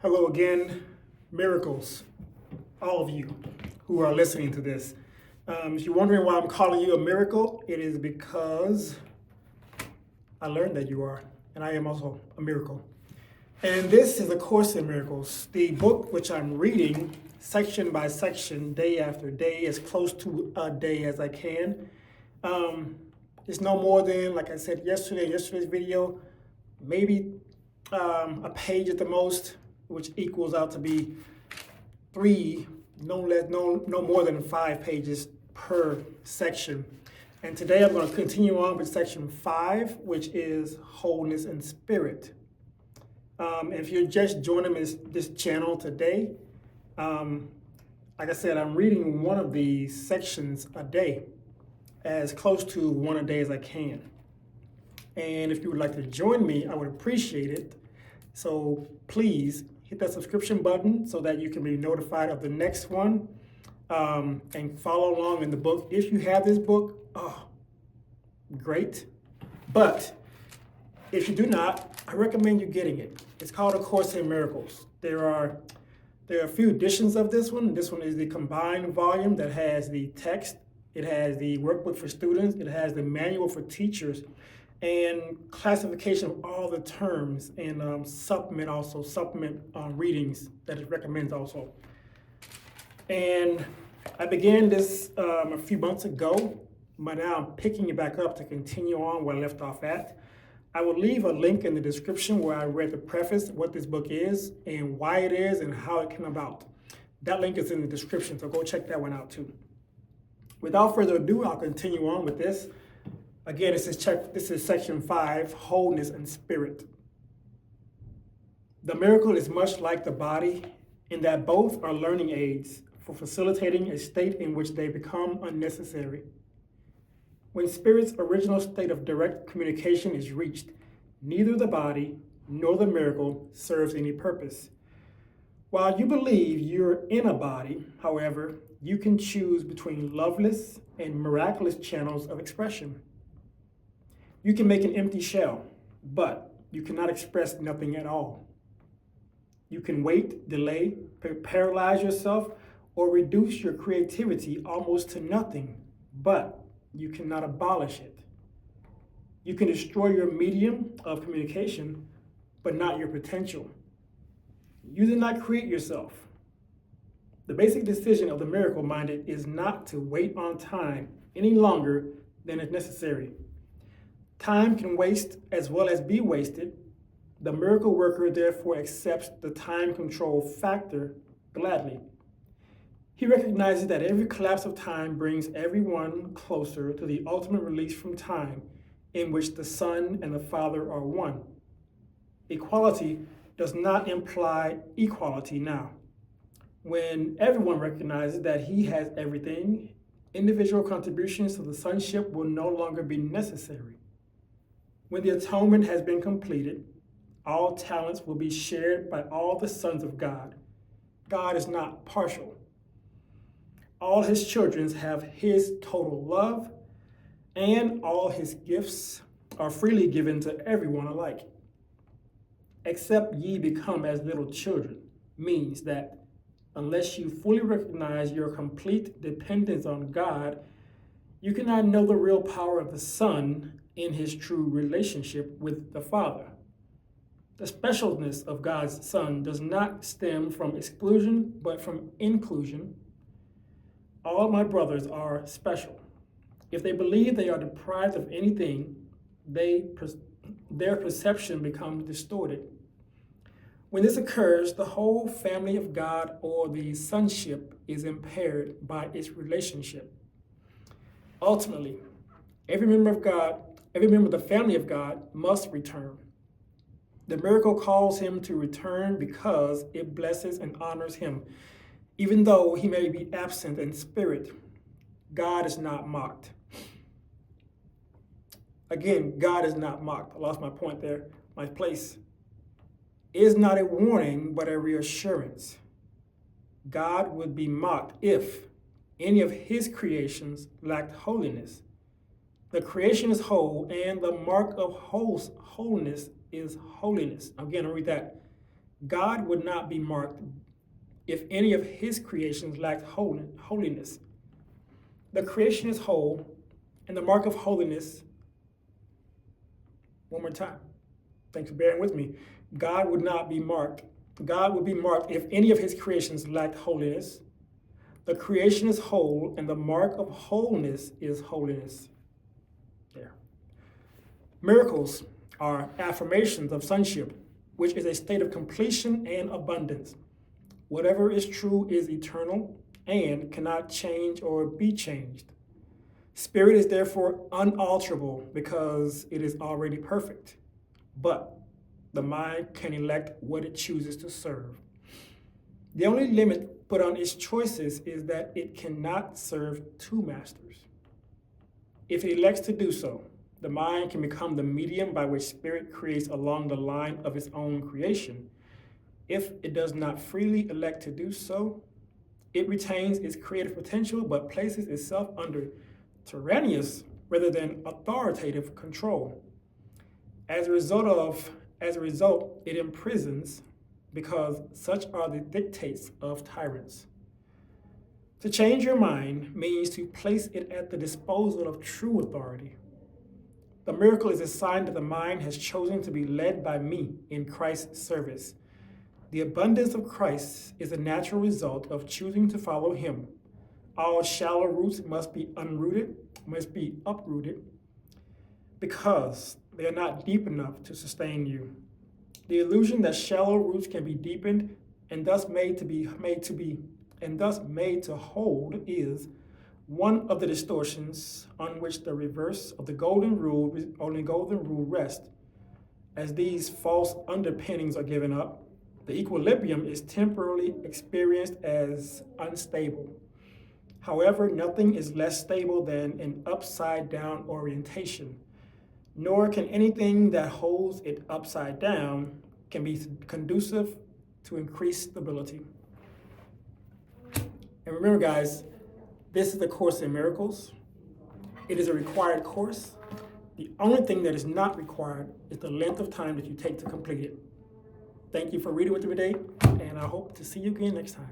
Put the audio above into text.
Hello again, miracles, all of you who are listening to this. If you're wondering why I'm calling you a miracle, it is because I learned that you are, and I am also a miracle. And this is A Course in Miracles, the book which I'm reading section by section, day after day, as close to a day as I can. It's no more than, like I said yesterday's video, maybe a page at the most, which equals out to be no more than 5 pages per section. And today I'm going to continue on with section 5, which is Wholeness and Spirit. If you're just joining this channel today, like I said, I'm reading one of these sections a day, as close to one a day as I can. And if you would like to join me, I would appreciate it. So please hit that subscription button so that you can be notified of the next one, and follow along in the book. If you have this book, great. But if you do not, I recommend you getting it. It's called A Course in Miracles. There are a few editions of this one. This one is the combined volume that has the text. It has the workbook for students. It has the manual for teachers and classification of all the terms, and supplement readings that it recommends also. And I began this a few months ago, but now I'm picking it back up to continue on where I left off at. I will leave a link in the description where I read the preface, what this book is, and why it is, and how it came about. That link is in the description, so go check that one out too. Without further ado, I'll continue on with this. Again, this is section 5, Wholeness and Spirit. The miracle is much like the body in that both are learning aids for facilitating a state in which they become unnecessary. When spirit's original state of direct communication is reached, neither the body nor the miracle serves any purpose. While you believe you're in a body, however, you can choose between loveless and miraculous channels of expression. You can make an empty shell, but you cannot express nothing at all. You can wait, delay, paralyze yourself, or reduce your creativity almost to nothing, but you cannot abolish it. You can destroy your medium of communication, but not your potential. You did not create yourself. The basic decision of the miracle-minded is not to wait on time any longer than is necessary. Time can waste as well as be wasted. The miracle worker therefore accepts the time control factor gladly. He recognizes that every collapse of time brings everyone closer to the ultimate release from time, in which the Son and the Father are one. Equality does not imply equality now. When everyone recognizes that he has everything, individual contributions to the sonship will no longer be necessary. When the atonement has been completed, all talents will be shared by all the sons of God. God is not partial. All his children have his total love, and all his gifts are freely given to everyone alike. Except ye become as little children means that unless you fully recognize your complete dependence on God, you cannot know the real power of the Son in his true relationship with the Father. The specialness of God's Son does not stem from exclusion, but from inclusion. All my brothers are special. If they believe they are deprived of anything, their perception becomes distorted. When this occurs, the whole family of God, or the sonship, is impaired by its relationship. Ultimately, every member of the family of God must return. The miracle calls him to return because it blesses and honors him, even though he may be absent in spirit. God is not mocked. Again, God is not mocked. I lost my point there, my place. It is not a warning, but a reassurance. God would be mocked if any of his creations lacked holiness. The creation is whole, and the mark of wholeness is holiness. Again, I'll read that. God would not be marked if any of his creations lacked holiness. The creation is whole, and the mark of holiness, one more time, thanks for bearing with me. God would be marked if any of his creations lacked holiness. The creation is whole, and the mark of wholeness is holiness. There. Miracles are affirmations of sonship, which is a state of completion and abundance. Whatever is true is eternal and cannot change or be changed. Spirit is therefore unalterable because it is already perfect, but the mind can elect what it chooses to serve. The only limit put on its choices is that it cannot serve two masters. If it elects to do so, the mind can become the medium by which spirit creates along the line of its own creation. If it does not freely elect to do so, it retains its creative potential but places itself under tyrannous rather than authoritative control. As a result, it imprisons because such are the dictates of tyrants. To change your mind means to place it at the disposal of true authority. The miracle is a sign that the mind has chosen to be led by me in Christ's service. The abundance of Christ is a natural result of choosing to follow him. All shallow roots must be uprooted, because they are not deep enough to sustain you. The illusion that shallow roots can be deepened and thus made to hold is one of the distortions on which the reverse of the golden rule rests. As these false underpinnings are given up, the equilibrium is temporarily experienced as unstable. However, nothing is less stable than an upside-down orientation, nor can anything that holds it upside down can be conducive to increased stability. And remember, guys, this is the Course in Miracles. It is a required course. The only thing that is not required is the length of time that you take to complete it. Thank you for reading with me today, and I hope to see you again next time.